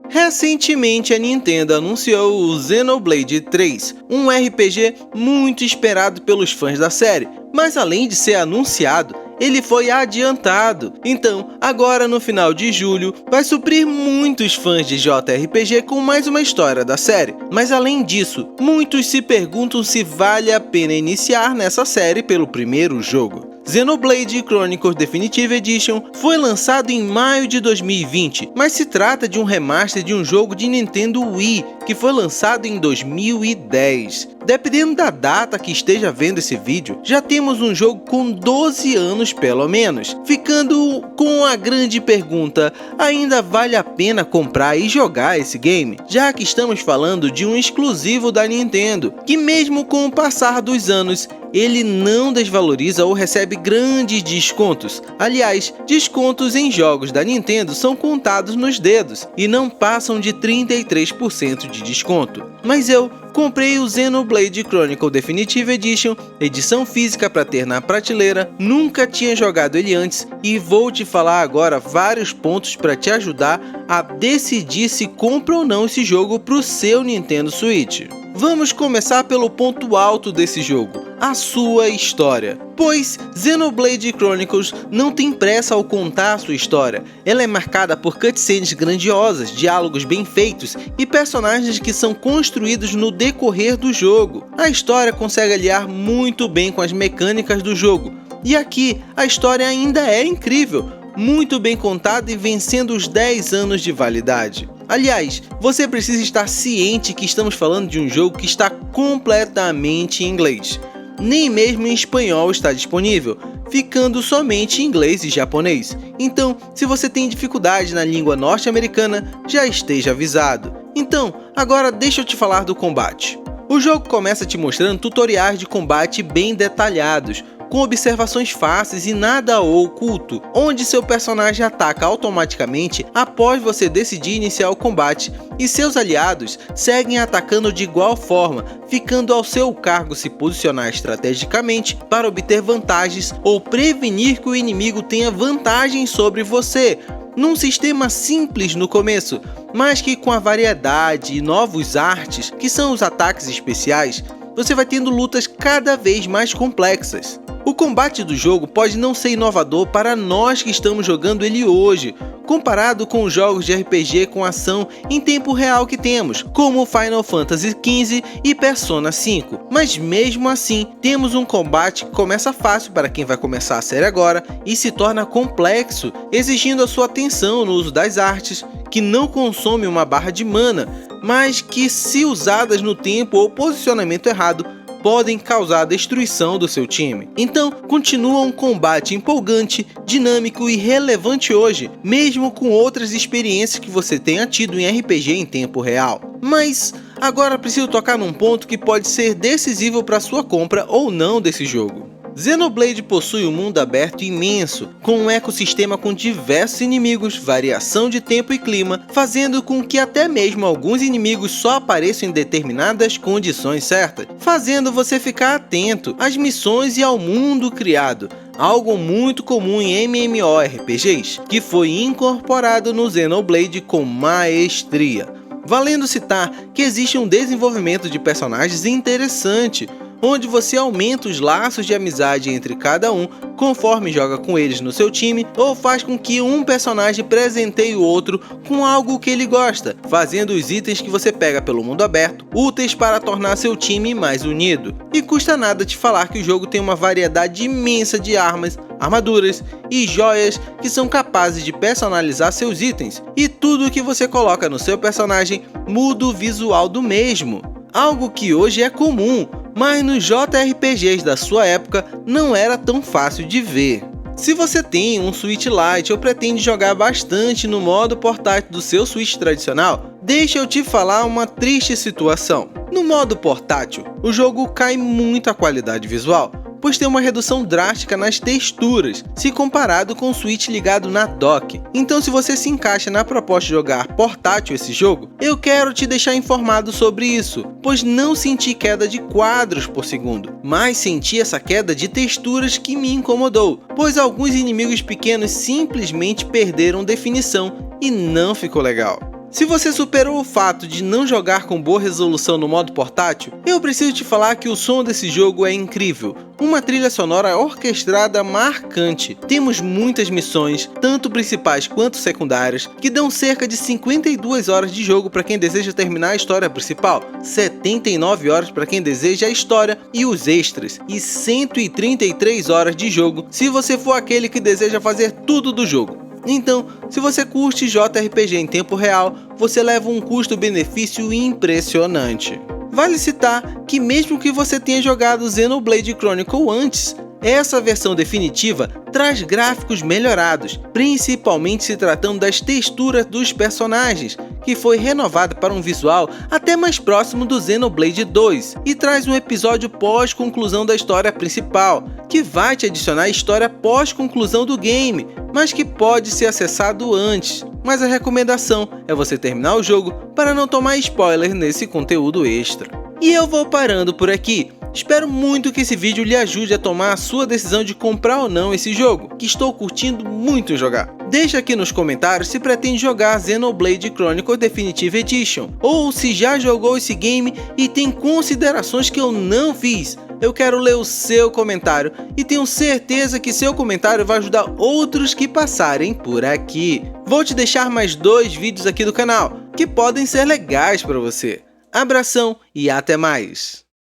Recentemente a Nintendo anunciou o Xenoblade 3, um RPG muito esperado pelos fãs da série, mas além de ser anunciado, ele foi adiantado. Então, agora no final de julho, vai suprir muitos fãs de JRPG com mais uma história da série. Mas além disso, muitos se perguntam se vale a pena iniciar nessa série pelo primeiro jogo. Xenoblade Chronicles Definitive Edition foi lançado em maio de 2020, mas se trata de um remaster de um jogo de Nintendo Wii, que foi lançado em 2010. Dependendo da data que esteja vendo esse vídeo, já temos um jogo com 12 anos pelo menos, ficando com a grande pergunta: ainda vale a pena comprar e jogar esse game? Já que estamos falando de um exclusivo da Nintendo, que mesmo com o passar dos anos, ele não desvaloriza ou recebe grandes descontos. Aliás, descontos em jogos da Nintendo são contados nos dedos e não passam de 33% de desconto. Mas eu comprei o Xenoblade Chronicles Definitive Edition, edição física para ter na prateleira, nunca tinha jogado ele antes e vou te falar agora vários pontos para te ajudar a decidir se compra ou não esse jogo para o seu Nintendo Switch. Vamos começar pelo ponto alto desse jogo, a sua história. Pois Xenoblade Chronicles não tem pressa ao contar a sua história. Ela é marcada por cutscenes grandiosas, diálogos bem feitos e personagens que são construídos no decorrer do jogo. A história consegue aliar muito bem com as mecânicas do jogo. E aqui, a história ainda é incrível, muito bem contada e vencendo os 10 anos de validade. Aliás, você precisa estar ciente que estamos falando de um jogo que está completamente em inglês. Nem mesmo em espanhol está disponível, ficando somente em inglês e japonês. Então, se você tem dificuldade na língua norte-americana, já esteja avisado. Então, agora deixa eu te falar do combate. O jogo começa te mostrando tutoriais de combate bem detalhados, com observações fáceis e nada oculto, onde seu personagem ataca automaticamente após você decidir iniciar o combate, e seus aliados seguem atacando de igual forma, ficando ao seu cargo se posicionar estrategicamente para obter vantagens ou prevenir que o inimigo tenha vantagem sobre você, num sistema simples no começo, mas que com a variedade e novos artes, que são os ataques especiais, você vai tendo lutas cada vez mais complexas. O combate do jogo pode não ser inovador para nós que estamos jogando ele hoje, comparado com os jogos de RPG com ação em tempo real que temos, como Final Fantasy XV e Persona 5. Mas mesmo assim, temos um combate que começa fácil para quem vai começar a série agora e se torna complexo, exigindo a sua atenção no uso das artes, que não consome uma barra de mana, mas que, se usadas no tempo ou posicionamento errado, podem causar a destruição do seu time. Então, continua um combate empolgante, dinâmico e relevante hoje, mesmo com outras experiências que você tenha tido em RPG em tempo real. Mas agora preciso tocar num ponto que pode ser decisivo para sua compra ou não desse jogo. Xenoblade possui um mundo aberto imenso, com um ecossistema com diversos inimigos, variação de tempo e clima, fazendo com que até mesmo alguns inimigos só apareçam em determinadas condições certas, fazendo você ficar atento às missões e ao mundo criado, algo muito comum em MMORPGs, que foi incorporado no Xenoblade com maestria. Valendo citar que existe um desenvolvimento de personagens interessante, onde você aumenta os laços de amizade entre cada um conforme joga com eles no seu time, ou faz com que um personagem presenteie o outro com algo que ele gosta, fazendo os itens que você pega pelo mundo aberto úteis para tornar seu time mais unido. E custa nada te falar que o jogo tem uma variedade imensa de armas, armaduras e joias que são capazes de personalizar seus itens, e tudo que você coloca no seu personagem muda o visual do mesmo, algo que hoje é comum, mas nos JRPGs da sua época não era tão fácil de ver. Se você tem um Switch Lite ou pretende jogar bastante no modo portátil do seu Switch tradicional, deixa eu te falar uma triste situação. No modo portátil, o jogo cai muito a qualidade visual, pois tem uma redução drástica nas texturas, se comparado com o Switch ligado na dock. Então, se você se encaixa na proposta de jogar portátil esse jogo, eu quero te deixar informado sobre isso, pois não senti queda de quadros por segundo, mas senti essa queda de texturas que me incomodou, pois alguns inimigos pequenos simplesmente perderam definição e não ficou legal. Se você superou o fato de não jogar com boa resolução no modo portátil, eu preciso te falar que o som desse jogo é incrível. Uma trilha sonora orquestrada marcante. Temos muitas missões, tanto principais quanto secundárias, que dão cerca de 52 horas de jogo para quem deseja terminar a história principal, 79 horas para quem deseja a história e os extras, e 133 horas de jogo se você for aquele que deseja fazer tudo do jogo. Então, se você curte JRPG em tempo real, você leva um custo-benefício impressionante. Vale citar que mesmo que você tenha jogado Xenoblade Chronicle antes, essa versão definitiva traz gráficos melhorados, principalmente se tratando das texturas dos personagens, que foi renovada para um visual até mais próximo do Xenoblade 2, e traz um episódio pós-conclusão da história principal, que vai te adicionar a história pós-conclusão do game, mas que pode ser acessado antes. Mas a recomendação é você terminar o jogo para não tomar spoiler nesse conteúdo extra. E eu vou parando por aqui. Espero muito que esse vídeo lhe ajude a tomar a sua decisão de comprar ou não esse jogo, que estou curtindo muito jogar. Deixa aqui nos comentários se pretende jogar Xenoblade Chronicles Definitive Edition, ou se já jogou esse game e tem considerações que eu não fiz. Eu quero ler o seu comentário e tenho certeza que seu comentário vai ajudar outros que passarem por aqui. Vou te deixar mais 2 vídeos aqui do canal, que podem ser legais para você. Abração e até mais!